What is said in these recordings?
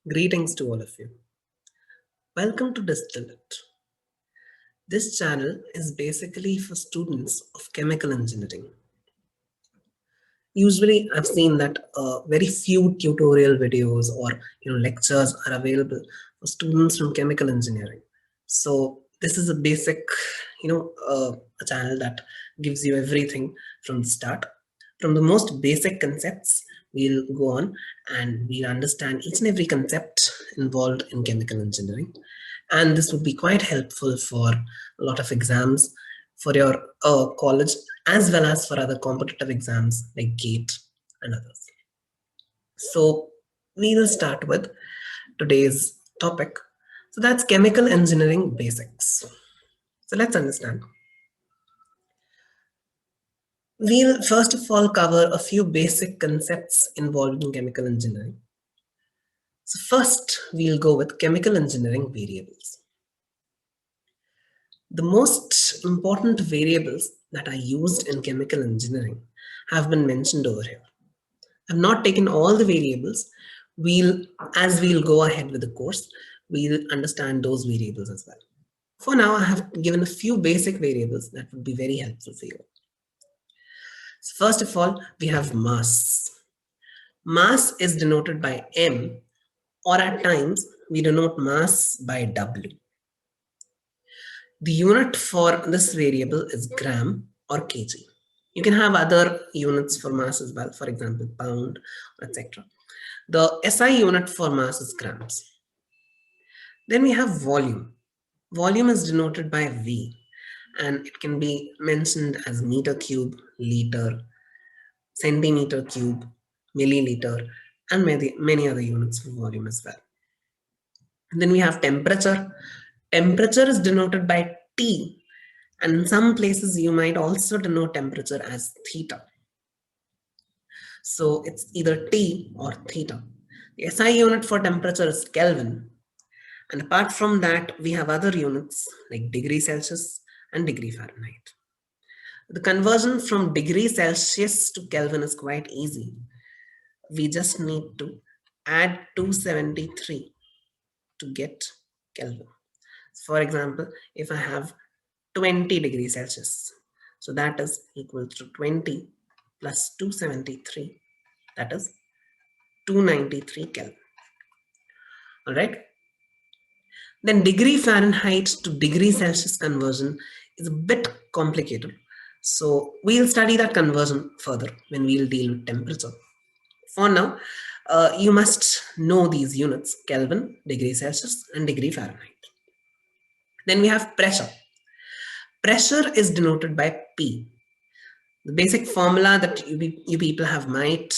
Greetings to all of you. Welcome to Distillate. This channel is basically for students of chemical engineering. Usually, I've seen that very few tutorial videos or lectures are available for students from chemical engineering. So this is a basic, a channel that gives you everything from the start. From the most basic concepts, we'll go on and we'll understand each and every concept involved in chemical engineering. And this would be quite helpful for a lot of exams for your college as well as for other competitive exams like GATE and others. So we will start with today's topic. So that's chemical engineering basics. So let's understand. We'll first of all cover a few basic concepts involved in chemical engineering. So first, we'll go with chemical engineering variables. The most important variables that are used in chemical engineering have been mentioned over here. I've not taken all the variables. As we'll go ahead with the course, we'll understand those variables as well. For now, I have given a few basic variables that would be very helpful for you. So first of all, we have mass. Mass is denoted by M, or at times we denote mass by W. The unit for this variable is gram or kg. You can have other units for mass as well, for example, pound, etc. The SI unit for mass is grams. Then we have volume. Volume is denoted by V, and it can be mentioned as meter cube, liter, centimeter cube, milliliter, and many other units for volume as well. And then we have temperature. Temperature is denoted by T, and in some places you might also denote temperature as theta. So it's either T or theta. The SI unit for temperature is Kelvin. And apart from that, we have other units like degree Celsius and degree Fahrenheit. The conversion from degree Celsius to Kelvin is quite easy. We just need to add 273 to get Kelvin. For example, if I have 20 degrees Celsius, so that is equal to 20 plus 273, that is 293 Kelvin. All right. Then degree Fahrenheit to degree Celsius conversion is a bit complicated. So we'll study that conversion further when we'll deal with temperature. For now, you must know these units: Kelvin, degree Celsius, and degree Fahrenheit. Then we have pressure. Pressure is denoted by P. The basic formula that you people have might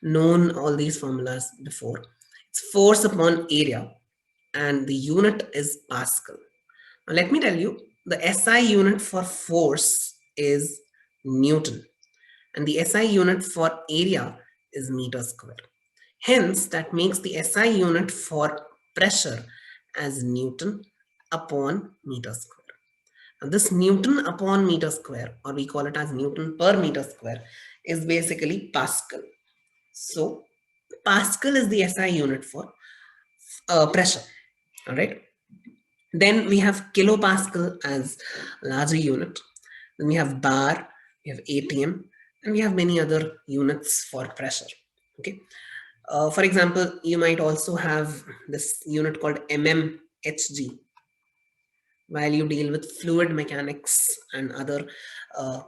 known all these formulas before. It's force upon area, and the unit is Pascal. Now let me tell you, the SI unit for force is Newton, and the SI unit for area is meter square. Hence, that makes the SI unit for pressure as Newton upon meter square. And this Newton upon meter square, or we call it as Newton per meter square, is basically Pascal. So Pascal is the SI unit for pressure. All right. Then we have kilopascal as larger unit. Then we have bar, we have ATM, and we have many other units for pressure. Okay. For example, you might also have this unit called mmHg. While you deal with fluid mechanics and other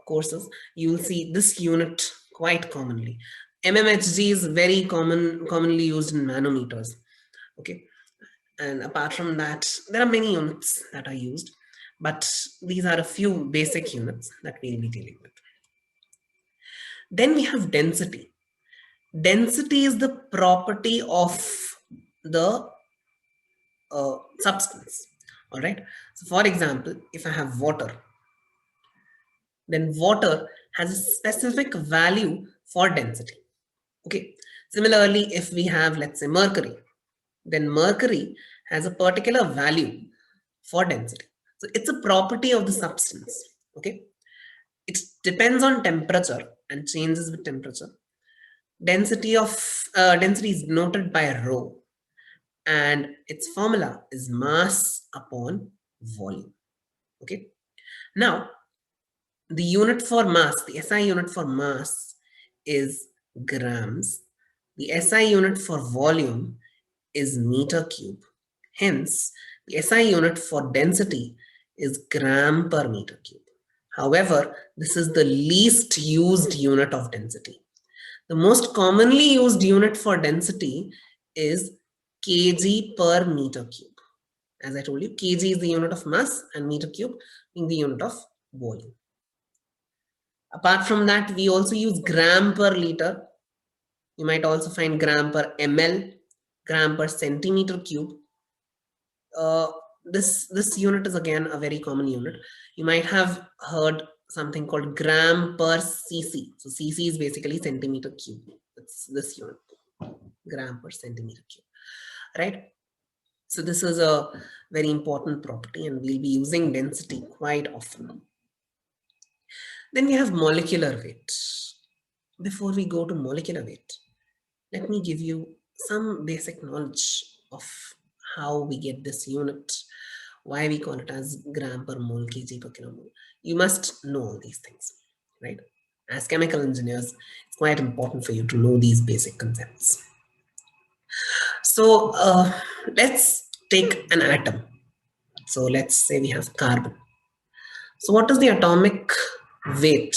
courses, you will see this unit quite commonly. mmHg is very commonly used in manometers. Okay. And apart from that, there are many units that are used, but these are a few basic units that we'll be dealing with. Then we have density. Density is the property of the substance. All right. So for example, if I have water, then water has a specific value for density. Okay. Similarly, if we have, let's say, mercury, then mercury has a particular value for density. So it's a property of the substance. Okay. It depends on temperature and changes with temperature. Density is noted by rho. and its formula is mass upon volume. Okay. Now, the unit for mass, the SI unit for mass is grams. The SI unit for volume is meter cube. Hence, the SI unit for density is gram per meter cube. However, this is the least used unit of density. The most commonly used unit for density is kg per meter cube. As I told you, kg is the unit of mass and meter cube being the unit of volume. Apart from that, we also use gram per liter. You might also find gram per ml, gram per centimeter cube. This unit is again a very common unit. You might have heard something called gram per cc. So cc is basically centimeter cube. It's this unit, gram per centimeter cube, right? So this is a very important property, and we'll be using density quite often. Then we have molecular weight. Before we go to molecular weight, let me give you some basic knowledge of how we get this unit, why we call it as gram per mole, kg per kilomole. You must know all these things, right? As chemical engineers, it's quite important for you to know these basic concepts. So let's take an atom. So let's say we have carbon. So what is the atomic weight?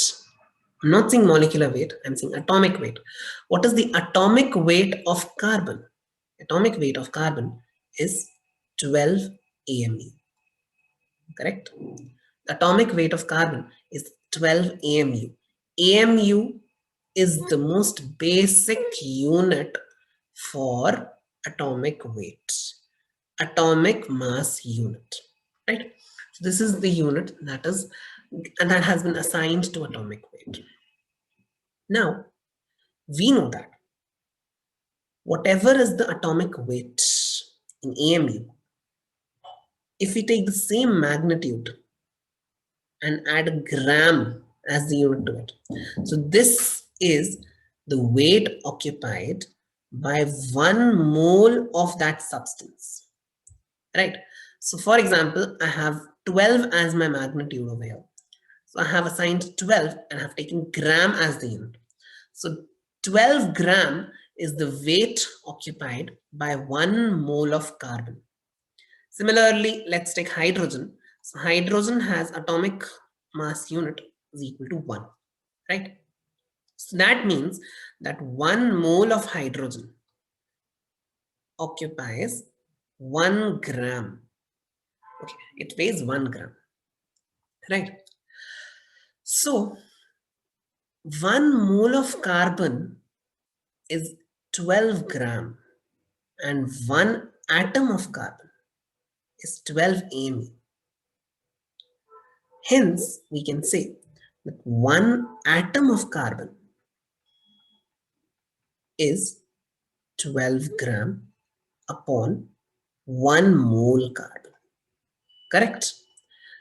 I'm not saying molecular weight, I'm saying atomic weight. What is the atomic weight of carbon? Atomic weight of carbon is 12 AMU. Correct? The atomic weight of carbon is 12 AMU. AMU is the most basic unit for atomic weight, atomic mass unit, right? So this is the unit that is, and that has been assigned to atomic weight. Now, we know that whatever is the atomic weight in AMU, if we take the same magnitude and add a gram as the unit to it, so this is the weight occupied by 1 mole of that substance, right? So for example, I have 12 as my magnitude over here. So I have assigned 12 and have taken gram as the unit. So 12 gram is the weight occupied by 1 mole of carbon. Similarly, let's take hydrogen. So hydrogen has atomic mass unit is equal to 1, right? So that means that 1 mole of hydrogen occupies 1 gram. Okay, it weighs 1 gram, right? So 1 mole of carbon is 12 gram and 1 atom of carbon is 12 AMU. Hence, we can say that 1 atom of carbon is 12 gram upon 1 mole carbon. Correct?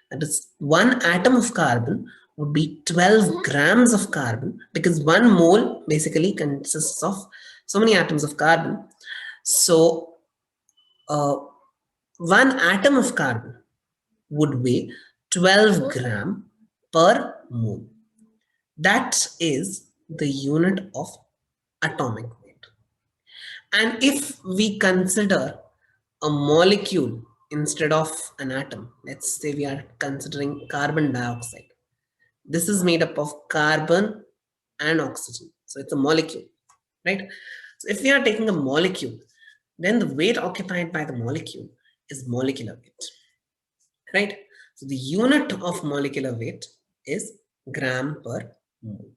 That is, 1 atom of carbon would be 12 grams of carbon, because 1 mole basically consists of so many atoms of carbon. So 1 atom of carbon would weigh 12 gram per mole. That is the unit of atomic weight. And if we consider a molecule instead of an atom, let's say we are considering carbon dioxide. This is made up of carbon and oxygen. So it's a molecule, right? So if we are taking a molecule, then the weight occupied by the molecule is molecular weight, right? So the unit of molecular weight is gram per mole.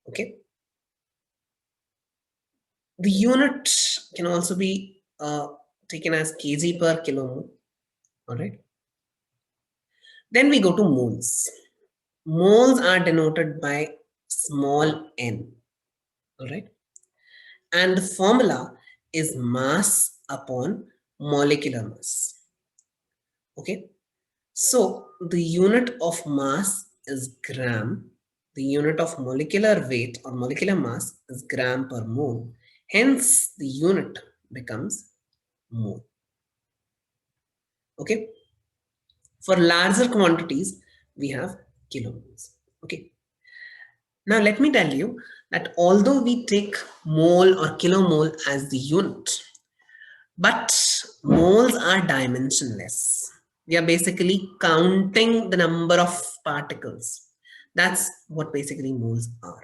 Okay. The unit can also be taken as kg per kilomole. All right. Then we go to moles. Moles are denoted by small n. All right. And the formula is mass upon molecular mass. Okay. So the unit of mass is gram. The unit of molecular weight or molecular mass is gram per mole. Hence, the unit becomes mole. Okay. For larger quantities, we have kilomoles. Okay. Now let me tell you that although we take mole or kilomole as the unit, but moles are dimensionless. We are basically counting the number of particles. That's what basically moles are.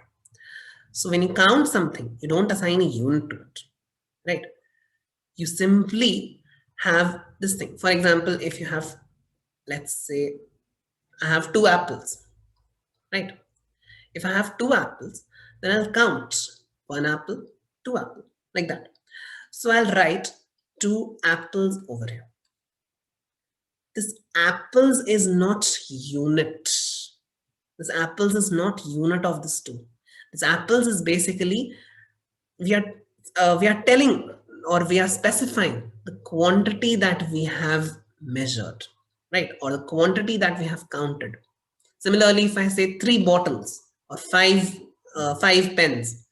So when you count something, you don't assign a unit to it, right? You simply have this thing. For example, if you have, let's say, I have 2 apples, right? If I have 2 apples, then I'll count 1 apple, 2 apples, like that. So I'll write 2 apples over here. This apples is not unit. This apples is not unit of this 2. This apples is basically, we are telling, or we are specifying the quantity that we have measured, right? Or the quantity that we have counted. Similarly, if I say 3 bottles or 5 pens.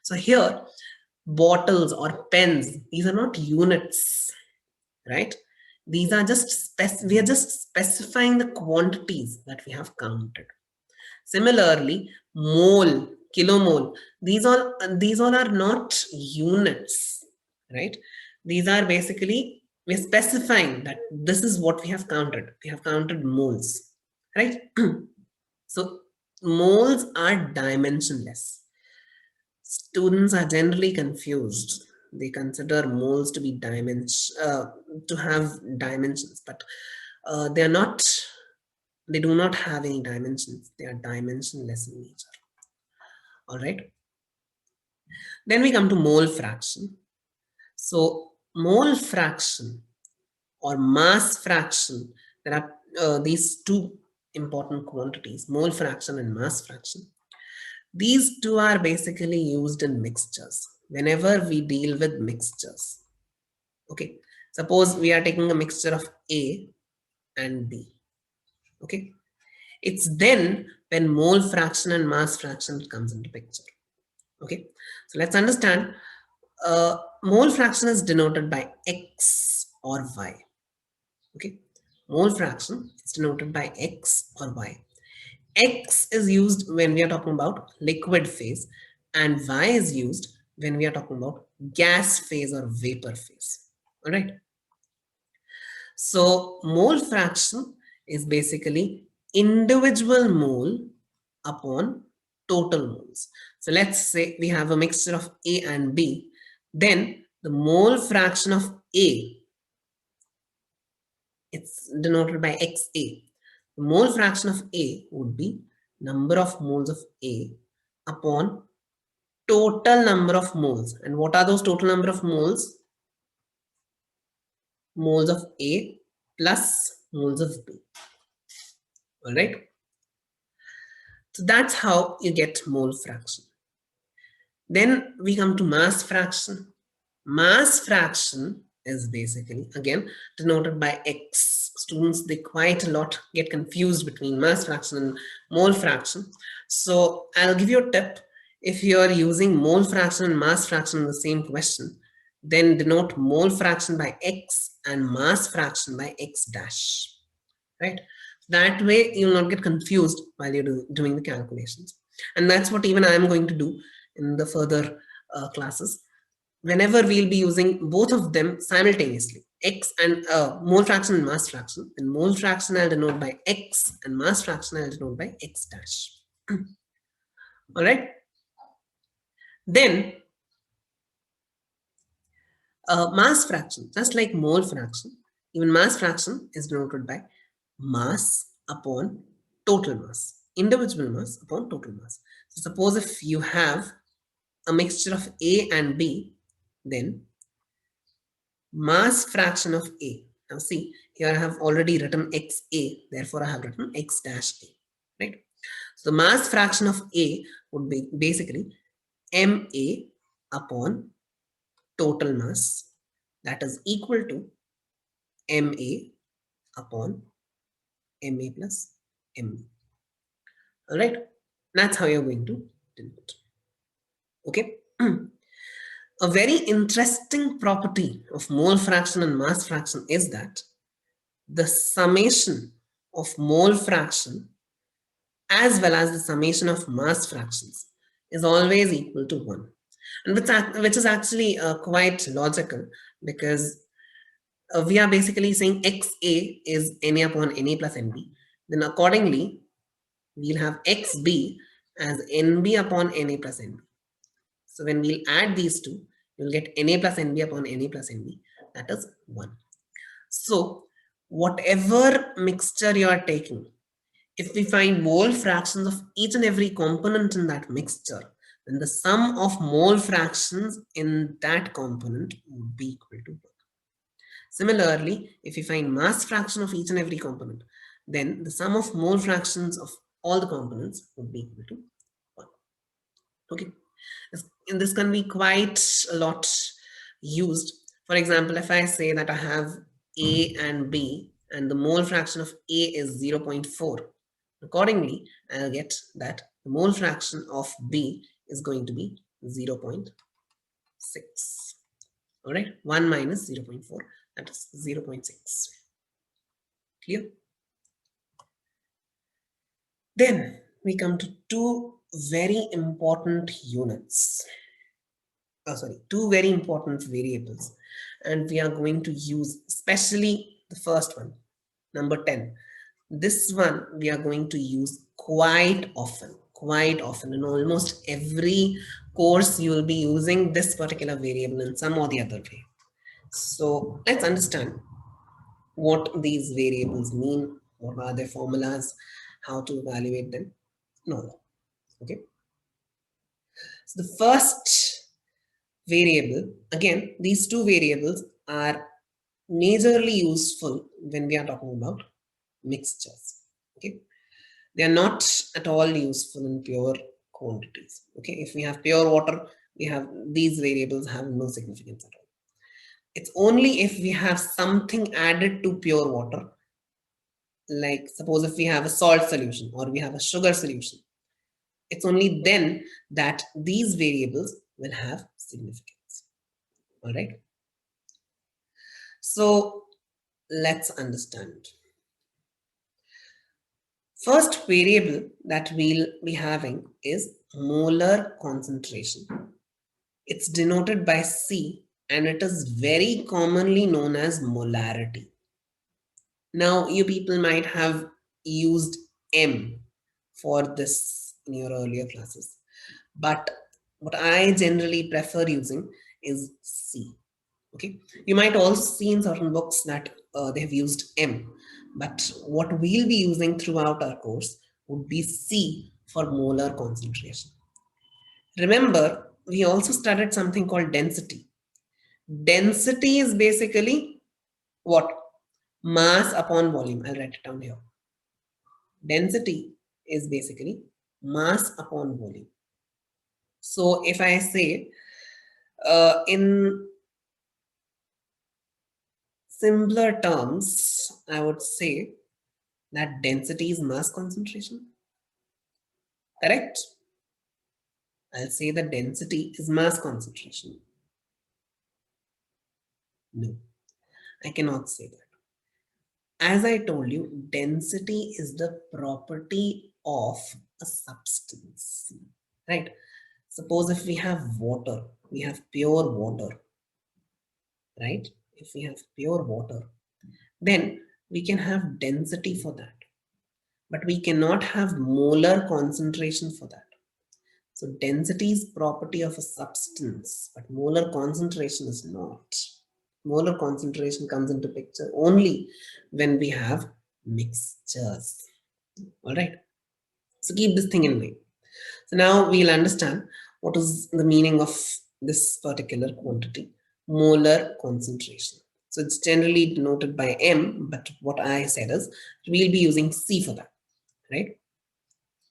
So here, bottles or pens, these are not units, right? These are just, we are just specifying the quantities that we have counted. Similarly, mole, kilomole, these all are not units, right? These are basically, we're specifying that this is what we have counted. We have counted moles, right? So moles are dimensionless. Students are generally confused. They consider moles to be to have dimensions, but they are not. They do not have any dimensions. They are dimensionless in nature. All right. Then we come to mole fraction. So mole fraction or mass fraction, there are these 2 important quantities, mole fraction and mass fraction. These 2 are basically used in mixtures whenever we deal with mixtures. Okay, suppose we are taking a mixture of A and B. Okay, it's then when mole fraction and mass fraction comes into picture. Okay, so let's understand. Mole fraction is denoted by X or Y. Okay, mole fraction is denoted by X or Y. X is used when we are talking about liquid phase, and Y is used when we are talking about gas phase or vapor phase. All right. So mole fraction is basically individual mole upon total moles. So let's say we have a mixture of A and B, then the mole fraction of A, it's denoted by XA. The mole fraction of A would be number of moles of A upon total number of moles. And what are those total number of moles? Moles of A plus moles of B. All right. So that's how you get mole fraction. Then we come to mass fraction. Mass fraction is basically, again, denoted by X. Students, they quite a lot get confused between mass fraction and mole fraction. So I'll give you a tip. If you're using mole fraction and mass fraction in the same question, then denote mole fraction by X and mass fraction by X dash, right? That way you'll not get confused while you're doing the calculations. And that's what even I'm going to do in the further classes. Whenever we'll be using both of them simultaneously, X and mole fraction and mass fraction. And mole fraction I'll denote by X and mass fraction I'll denote by X dash. All right. Then mass fraction, just like mole fraction, even mass fraction is denoted by mass upon total mass, individual mass upon total mass. So suppose if you have a mixture of A and B, then mass fraction of A. Now see, here I have already written XA, therefore I have written X dash A, right? So the mass fraction of A would be basically MA upon total mass, that is equal to MA upon MA plus MB. All right, that's how you're going to do it. Okay. A very interesting property of mole fraction and mass fraction is that the summation of mole fraction as well as the summation of mass fractions is always equal to 1. And which is actually quite logical, because we are basically saying XA is NA upon NA plus NB. Then accordingly, we'll have XB as NB upon NA plus NB. So when we'll add these two, you'll get NA plus NB upon NA plus NB. That is 1. So whatever mixture you are taking, if we find mole fractions of each and every component in that mixture, then the sum of mole fractions in that component would be equal to 1. Similarly, if we find mass fraction of each and every component, then the sum of mole fractions of all the components would be equal to 1. Okay, and this can be quite a lot used. For example, if I say that I have A and B and the mole fraction of A is 0.4, accordingly, I'll get that the mole fraction of B is going to be 0.6. All right, 1 minus 0.4, that is 0.6. Clear? Then we come to two very important units. Two very important variables. And we are going to use especially the first one, number 10. This one we are going to use quite often. In almost every course you will be using this particular variable in some or the other way. So let's understand what these variables mean, what are their formulas, how to evaluate them. No. Okay. So the first variable, again, these two variables are majorly useful when we are talking about mixtures. Okay, they are not at all useful in pure quantities. Okay, if we have pure water, we have these variables have no significance at all. It's only if we have something added to pure water, like suppose if we have a salt solution or we have a sugar solution, it's only then that these variables will have significance. All right. So let's understand. First variable that we'll be having is molar concentration. It's denoted by C and it is very commonly known as molarity. Now, you people might have used M for this in your earlier classes, but what I generally prefer using is C. Okay, you might also see in certain books that they have used M, but what we'll be using throughout our course would be C for molar concentration. Remember, we also studied something called density. Density is basically what? Mass upon volume. I'll write it down here. Density is basically mass upon volume. So if I say in simpler terms, I would say that density is mass concentration. Correct? I'll say the density is mass concentration. No, I cannot say that. As I told you, density is the property of a substance, right? Suppose if we have water, we have pure water, right? If we have pure water, then we can have density for that, but we cannot have molar concentration for that. So density is property of a substance, but molar concentration is not. Molar concentration comes into picture only when we have mixtures. All right. So keep this thing in mind. So now we'll understand what is the meaning of this particular quantity, molar concentration. So it's generally denoted by M, but what I said is we'll be using C for that, right?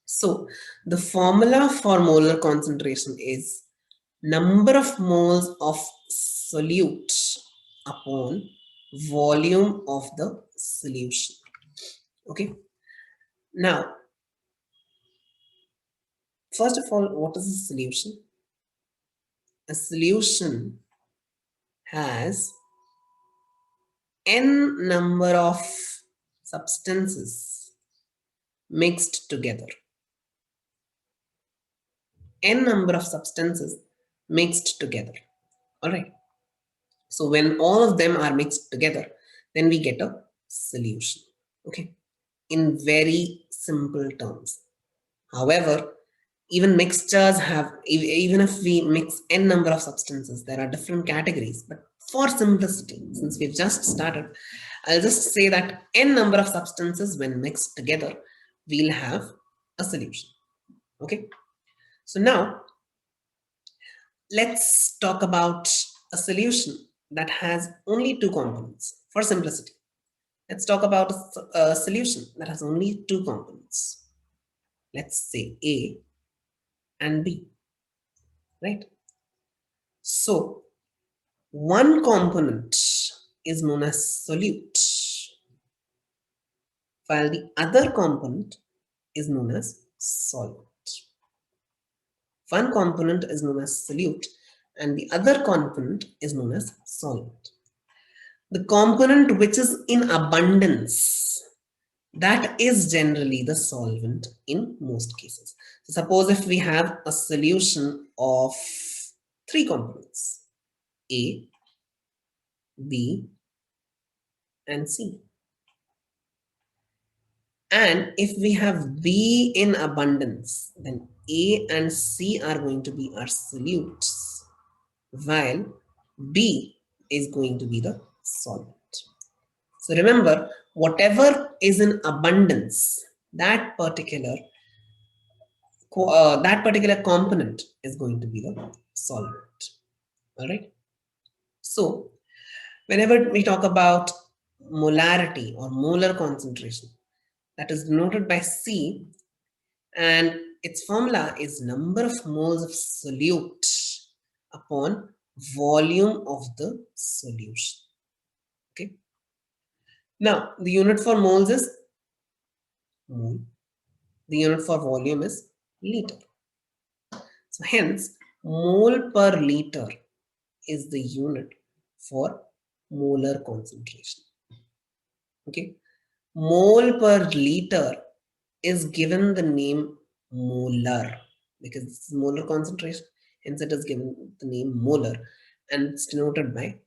So the formula for molar concentration is number of moles of solute upon volume of the solution. Okay. Now, first of all, what is a solution? a solution has n number of substances mixed together. N number of substances mixed together. All right. So when all of them are mixed together, then we get a solution. Okay. In very simple terms. However, even mixtures have, even if we mix n number of substances, there are different categories. But for simplicity, since we've just started, I'll just say that n number of substances when mixed together, we'll have a solution. Okay. So now let's talk about a solution that has only two components for simplicity. Let's talk about a solution that has only two components. Let's say A and B, right? So one component is known as solute, while the other component is known as solvent. One component is known as solute and the other component is known as solvent. The component which is in abundance, that is generally the solvent in most cases. So suppose if we have a solution of three components, A, B, and C. And if we have B in abundance, then A and C are going to be our solutes, while B is going to be the solvent. So remember, whatever is in abundance, that particular component is going to be the solvent. All right. So whenever we talk about molarity or molar concentration, that is denoted by C, and its formula is number of moles of solute upon volume of the solution. Okay. Now the unit for moles is mole. The unit for volume is liter. So hence, mole per liter is the unit for molar concentration. Okay. Mole per liter is given the name molar because it's molar concentration, hence it is given the name molar, and it's denoted by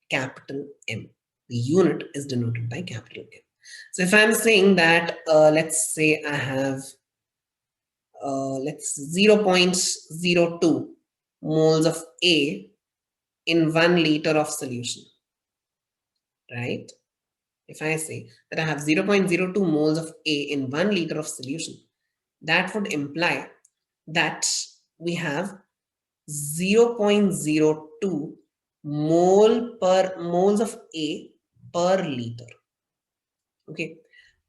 capital M. The unit is denoted by capital M. So if I'm saying that, let's say I have let's 0.02 moles of A in 1 liter of solution, right? If I say that I have 0.02 moles of A in 1 liter of solution, that would imply that we have 0.02 moles of A per liter. Okay.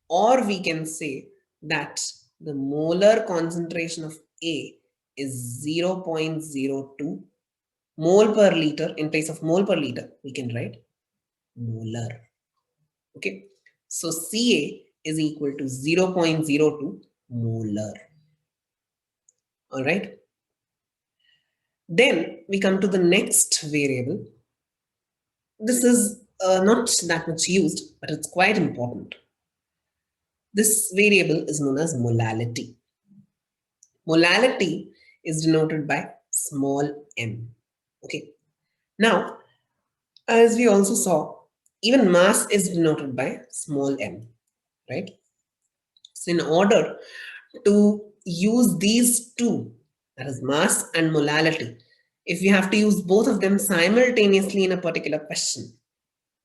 Or we can say that the molar concentration of A is 0.02 mole per liter. In place of mole per liter, we can write molar. Okay. So Ca is equal to 0.02 molar. All right. Then we come to the next variable. This is not that much used, but it's quite important. This variable is known as molality. Molality is denoted by small m. Okay. Now, as we also saw, even mass is denoted by small m, right? So in order to use these two, that is mass and molality, if we have to use both of them simultaneously in a particular question,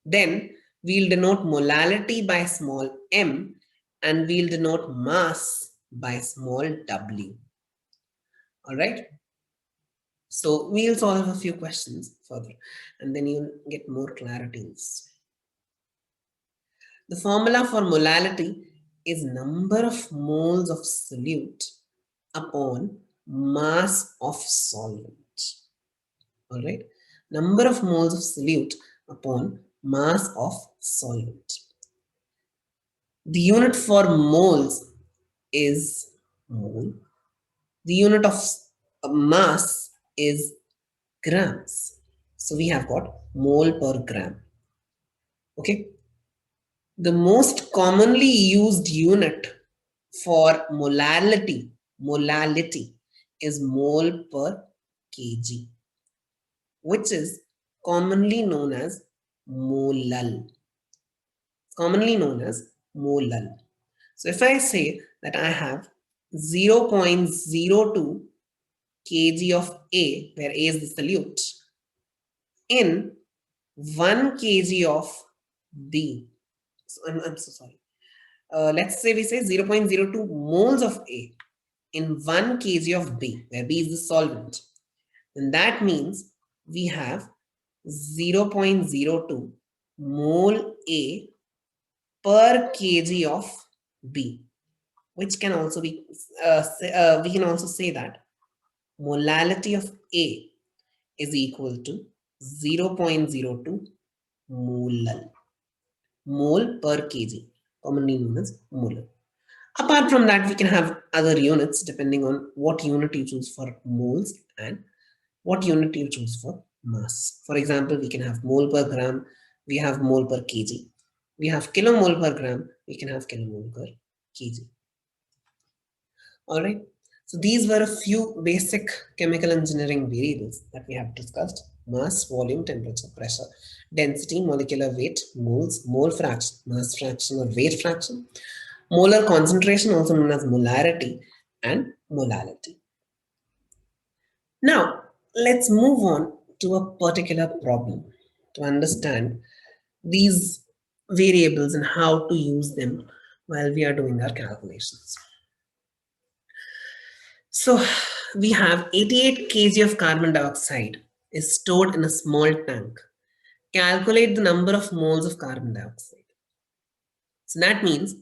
then we'll denote molality by small m and we'll denote mass by small w. All right. So we'll solve a few questions further and then you'll get more clarity. The formula for molality is number of moles of solute upon mass of solvent. All right. Number of moles of solute upon mass of solvent. The unit for moles is mole. The unit of mass is grams. So we have got mole per gram. Okay. The most commonly used unit for molality is mole per kg, which is commonly known as molal. Commonly known as molal. So if I say that I have 0.02 kg of A, where A is the solute, in 1 kg of B. So I'm so sorry. Let's say we say 0.02 moles of A in 1 kg of B, where B is the solvent. Then that means we have 0.02 mole A per kg of B, which can also be, we can also say that molality of A is equal to 0.02 mole per kg, commonly known as molar. Apart from that, we can have other units depending on what unit you choose for moles and what unit you choose for mass. For example, we can have mole per gram, we have mole per kg. We have kilomole per gram, we can have kilomole per kg. All right. So these were a few basic chemical engineering variables that we have discussed: mass, volume, temperature, pressure, density, molecular weight, moles, mole fraction, mass fraction or weight fraction, molar concentration, also known as molarity, and molality. Now, let's move on to a particular problem to understand these variables and how to use them while we are doing our calculations. So we have 88 kg of carbon dioxide is stored in a small tank. Calculate the number of moles of carbon dioxide. So that means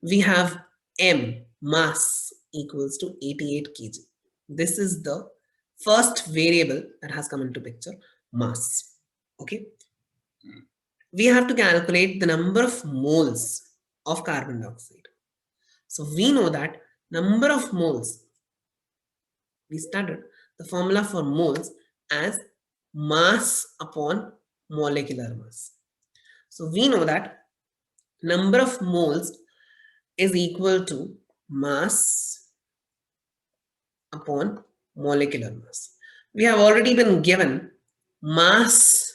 we have M, mass, equals to 88 kg. This is the first variable that has come into picture, mass. Okay. We have to calculate the number of moles of carbon dioxide. So we know that number of moles, we studied the formula for moles as mass upon molecular mass. So we know that number of moles is equal to mass upon molecular mass. We have already been given mass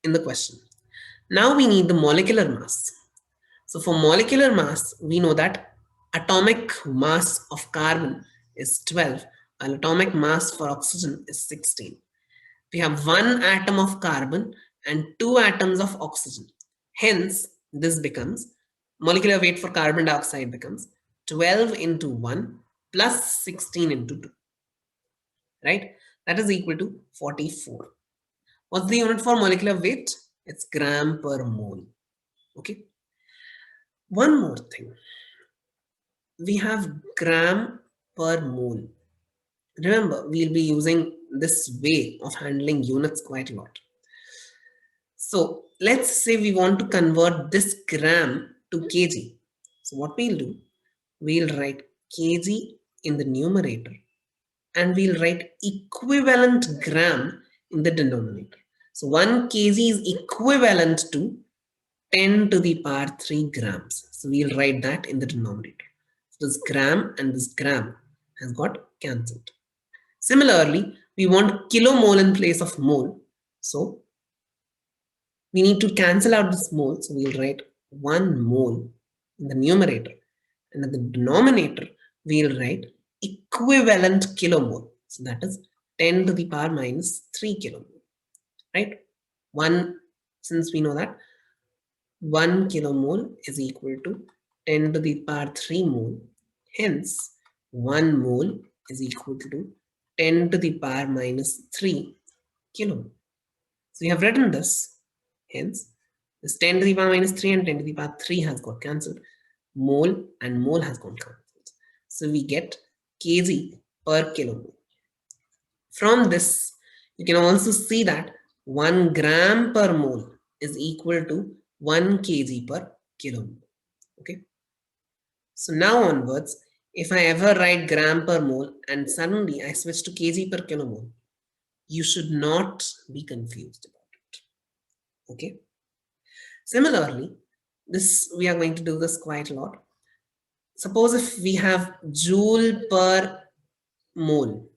in the question. Now we need the molecular mass. So for molecular mass, we know that atomic mass of carbon is 12 and atomic mass for oxygen is 16. We have one atom of carbon and two atoms of oxygen. Hence, this becomes, molecular weight for carbon dioxide becomes 12 into 1 plus 16 into 2. Right? That is equal to 44. What's the unit for molecular weight? It's gram per mole. Okay. One more thing. We have gram per mole. Remember, we'll be using this way of handling units quite a lot. So let's say we want to convert this gram to kg. So what we'll do, we'll write kg in the numerator and we'll write equivalent gram in the denominator. So 1 kg is equivalent to 10 to the power 3 grams. So we'll write that in the denominator. So this gram and this gram has got cancelled. Similarly, we want kilomole in place of mole. So we need to cancel out this mole. So we'll write 1 mole in the numerator. And in the denominator, we'll write equivalent kilomole. So that is 10 to the power minus 3 kilomole. Right? Since we know that 1 kilomole is equal to 10 to the power 3 mole. Hence, 1 mole is equal to 10 to the power minus 3 kilomole. So we have written this. Hence, this 10 to the power minus 3 and 10 to the power 3 has got cancelled. Mole and mole has got cancelled. So we get kg per kilomole. From this, you can also see that 1 gram per mole is equal to 1 kg per kilomole. Okay. So now onwards, if I ever write gram per mole and suddenly I switch to kg per kilomole, You should not be confused about it. Okay. Similarly, this we are going to do this quite a lot. Suppose if we have joule per mole,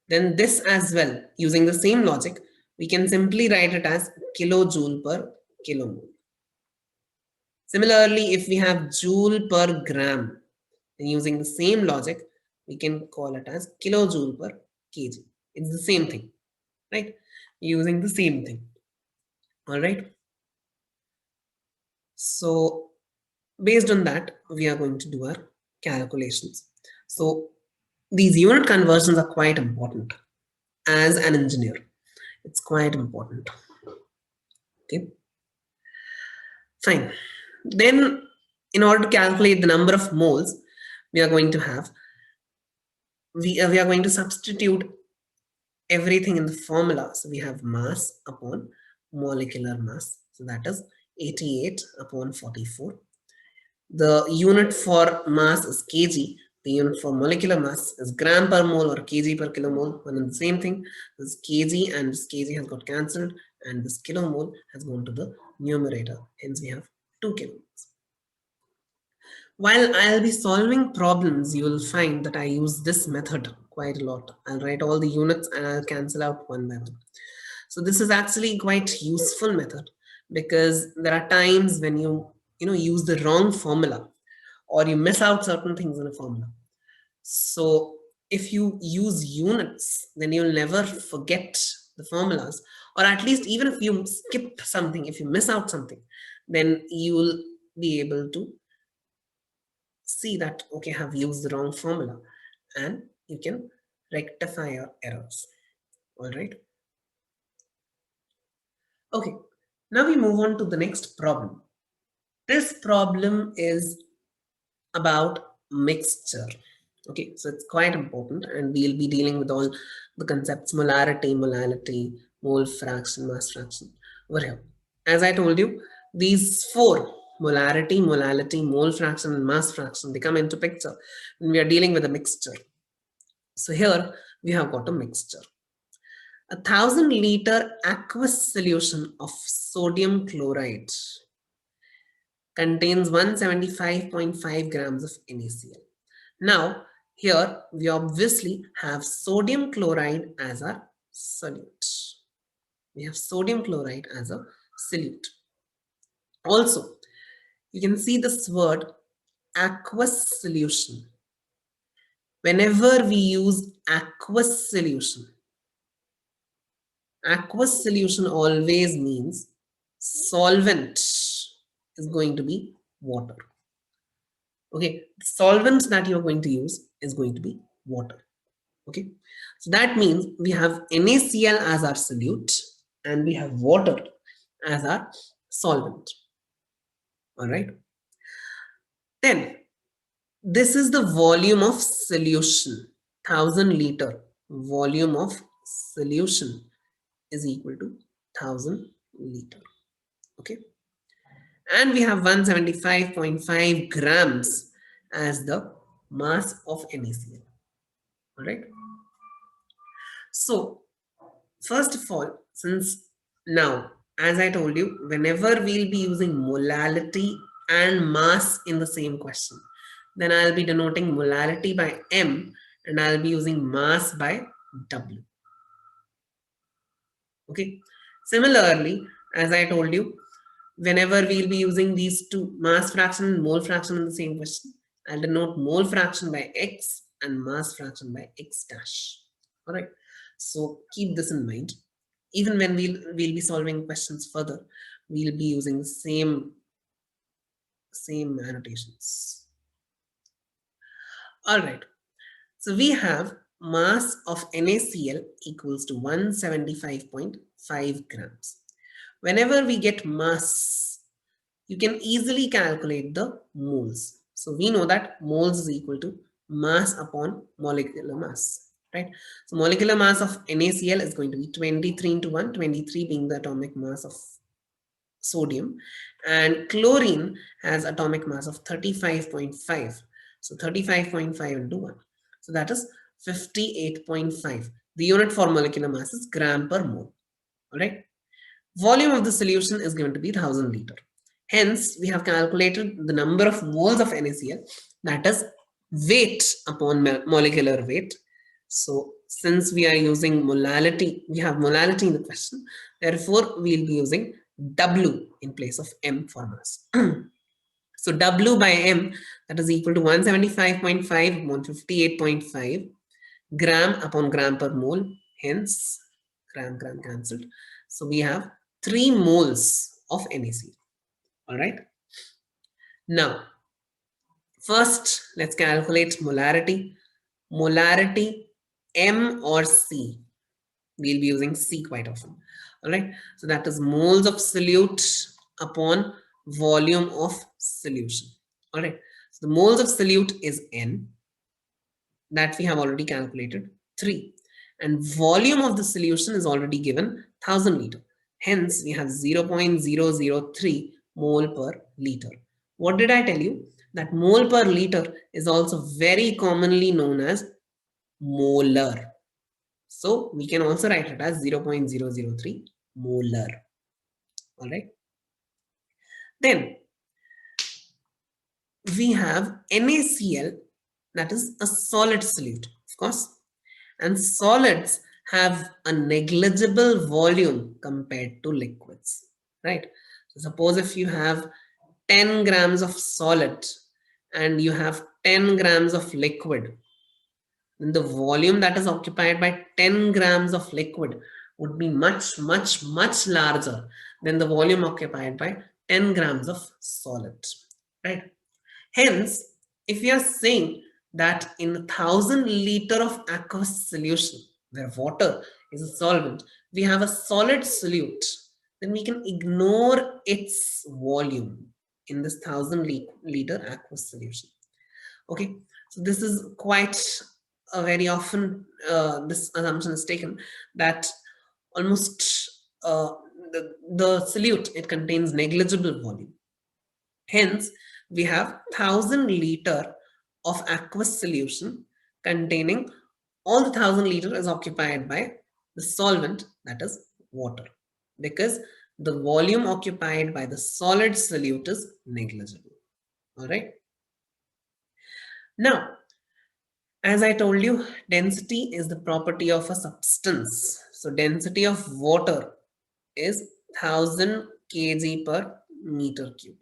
then this as well, using the same logic, we can simply write it as kilojoule per kilomole. Similarly, if we have joule per gram, then using the same logic, we can call it as kilojoule per kg. It's the same thing, right? Using the same thing. All right. So based on that, we are going to do our calculations. So these unit conversions are quite important. As an engineer, it's quite important. Okay, fine. Then in order to calculate the number of moles, we are going to have, we are going to substitute everything in the formula. So we have mass upon molecular mass. So that is 88 upon 44. The unit for mass is kg. The unit for molecular mass is gram per mole or kg per kilomole. One and the same thing. This kg and this kg has got cancelled, and this kilomole has gone to the numerator. Hence, we have 2 kilomoles. While I'll be solving problems, you will find that I use this method quite a lot. I'll write all the units and I'll cancel out one by one. So this is actually quite useful method, because there are times when you use the wrong formula, or you miss out certain things in a formula. So if you use units, then you'll never forget the formulas, or at least even if you skip something, if you miss out something, then you'll be able to see that, okay, I have used the wrong formula, and you can rectify your errors. All right. Okay, now we move on to the next problem. This problem is about mixture. Okay, so it's quite important, and we'll be dealing with all the concepts: molarity, molality, mole fraction, mass fraction over here. As I told you, these four, molarity, molality, mole fraction, and mass fraction, they come into picture when we are dealing with a mixture. So here we have got a mixture. 1,000-liter aqueous solution of sodium chloride contains 175.5 grams of NaCl. Now, here we obviously have sodium chloride as our solute. We have sodium chloride as a solute. Also, you can see this word aqueous solution. Whenever we use aqueous solution always means solvent is going to be water. Okay, the solvent that you're going to use is going to be water. Okay, so that means we have NaCl as our solute and we have water as our solvent. All right. Then this is the volume of solution. 1,000-liter volume of solution is equal to 1,000 liter. Okay. And we have 175.5 grams as the mass of NaCl. All right. So first of all, since now, as I told you, whenever we'll be using molality and mass in the same question, then I'll be denoting molality by M and I'll be using mass by W. Okay. Similarly, as I told you, whenever we'll be using these two, mass fraction and mole fraction in the same question, I'll denote mole fraction by X and mass fraction by X dash. All right. So keep this in mind. Even when we'll be solving questions further, we'll be using the same annotations. All right. So we have mass of NaCl equals to 175.5 grams. Whenever we get mass, you can easily calculate the moles. So we know that moles is equal to mass upon molecular mass, right? So molecular mass of NaCl is going to be 23 into 1, 23 being the atomic mass of sodium, and chlorine has atomic mass of 35.5. So 35.5 into 1. So that is 58.5. The unit for molecular mass is gram per mole. All right. Volume of the solution is given to be 1000 liter. Hence, we have calculated the number of moles of NaCl, that is weight upon molecular weight. So, since we are using molality, we have molality in the question. Therefore, we will be using W in place of M for mass. So, W by M, that is equal to 175.5 upon 58.5 gram upon gram per mole. Hence, gram cancelled. So, we have 3 moles of NaCl. All right. Now, first, let's calculate molarity. Molarity, M or C. We'll be using C quite often. All right. So that is moles of solute upon volume of solution. All right. So the moles of solute is N. That we have already calculated, 3. And volume of the solution is already given 1000 liter. Hence, we have 0.003 mole per liter. What did I tell you? That mole per liter is also very commonly known as molar. So, we can also write it as 0.003 molar. All right. Then, we have NaCl, that is a solid solute, of course. And solids have a negligible volume compared to liquids, right? So suppose if you have 10 grams of solid and you have 10 grams of liquid, then the volume that is occupied by 10 grams of liquid would be much larger than the volume occupied by 10 grams of solid, right? Hence, if you are saying that in 1000 liter of aqueous solution, where water is a solvent, we have a solid solute, then we can ignore its volume in this 1000 liter aqueous solution. Okay, so this is quite a very often this assumption is taken that almost the solute, it contains negligible volume. Hence, we have 1000 liter of aqueous solution containing all the 1000 liter is occupied by the solvent, that is water, because the volume occupied by the solid solute is negligible. All right. Now, as I told you, density is the property of a substance. So density of water is 1000 kg per meter cube.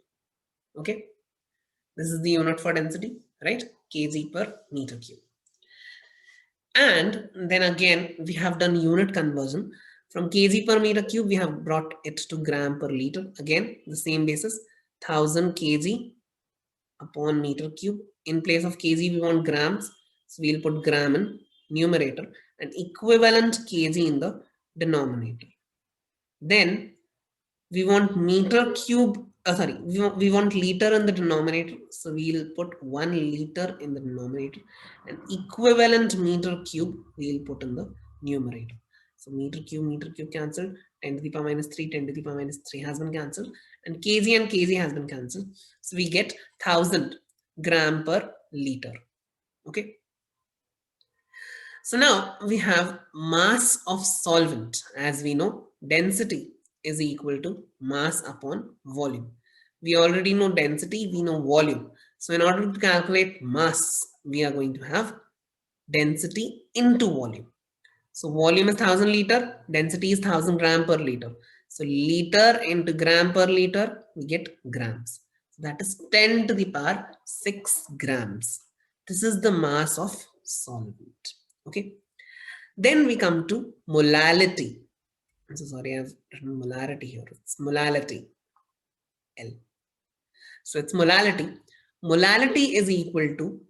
Okay. This is the unit for density, right? Kg per meter cube. And then again, we have done unit conversion. From kg per meter cube, we have brought it to gram per liter. Again, the same basis, 1000 kg upon meter cube. In place of kg, we want grams. So we'll put gram in numerator and equivalent kg in the denominator. Then we want meter cube, we want liter in the denominator. So we'll put 1 liter in the denominator and equivalent meter cube we'll put in the numerator. So meter cube cancelled, 10 to the power minus 3, 10 to the power minus 3 has been cancelled, and kg has been cancelled. So we get 1000 gram per liter. Okay. So now we have mass of solvent. As we know, density is equal to mass upon volume. We already know density, we know volume. So in order to calculate mass, we are going to have density into volume. So volume is 1000 liter, density is 1000 gram per liter. So liter into gram per liter, we get grams. So that is 10 to the power 6 grams. This is the mass of solvent. Okay. Then we come to molality. I'm so sorry, I've written molarity here. It's molality. L. So it's molality. Molality is equal to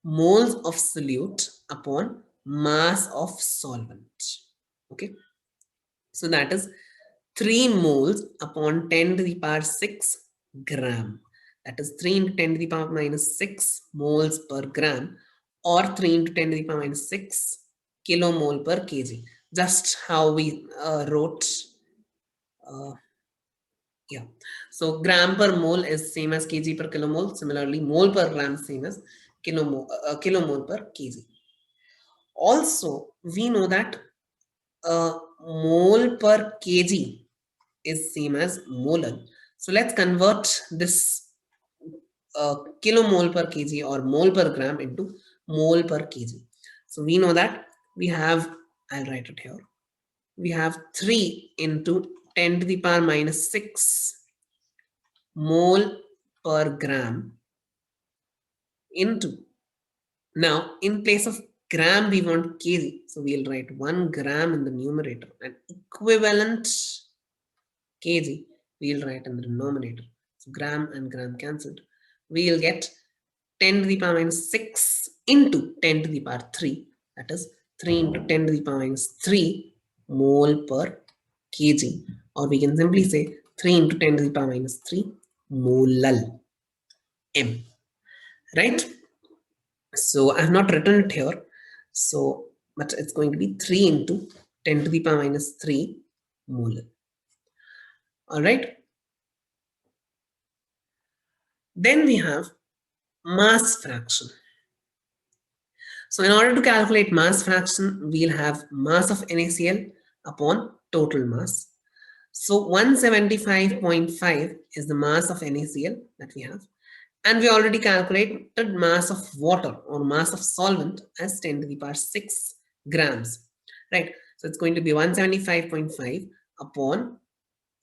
moles of solute upon mass of solvent. Okay. So that is 3 moles upon 10 to the power 6 gram. That is 3 into 10 to the power minus 6 moles per gram, or 3 into 10 to the power minus 6 kilomole per kg. Just how we wrote. Yeah. So gram per mole is same as kg per kilomole. Similarly, mole per gram same as kilomole per kg. Also, we know that mole per kg is same as molar. So let's convert this kilomole per kg or mole per gram into mole per kg. So we know that we have, I'll write it here, we have 3 into 10 to the power minus 6 mole per gram into, now in place of gram we want kg, so we'll write 1 gram in the numerator and equivalent kg we'll write in the denominator. So gram and gram cancelled. We'll get 10 to the power minus 6 into 10 to the power 3, that is 3 into 10 to the power minus 3 mole per kg, or we can simply say 3 into 10 to the power minus 3 molal m, right? So I have not written it here, so but it's going to be 3 into 10 to the power minus 3 molal. All right. Then we have mass fraction. So in order to calculate mass fraction, we'll have mass of NaCl upon total mass. So 175.5 is the mass of NaCl that we have. And we already calculated mass of water or mass of solvent as 10 to the power 6 grams, right? So it's going to be 175.5 upon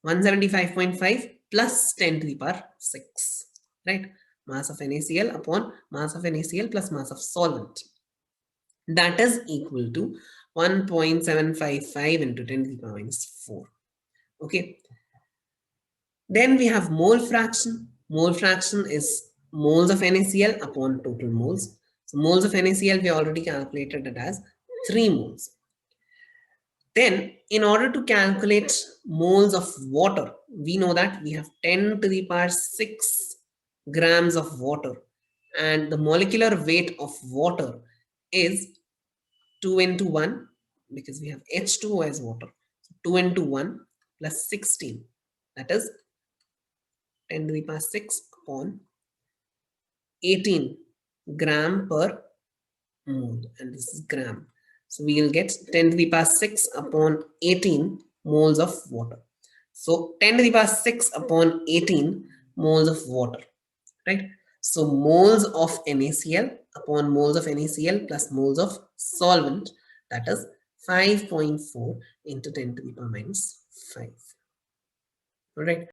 175.5 plus 10 to the power 6, right? Mass of NaCl upon mass of NaCl plus mass of solvent. That is equal to 1.755 into 10 to the power minus 4. Okay. Then we have mole fraction. Mole fraction is moles of NaCl upon total moles. So moles of NaCl we already calculated it as 3 moles. Then in order to calculate moles of water, we know that we have 10 to the power 6 grams of water, and the molecular weight of water is 2 into 1, because we have H2O as water. So 2 into 1 plus 16, that is 10 to the power 6 upon 18 gram per mole, and this is gram. So we will get 10 to the power 6 upon 18 moles of water. So 10 to the power 6 upon 18 moles of water, right? So moles of NaCl upon moles of NaCl plus moles of solvent, that is 5.4 into 10 to the power minus 5. All right.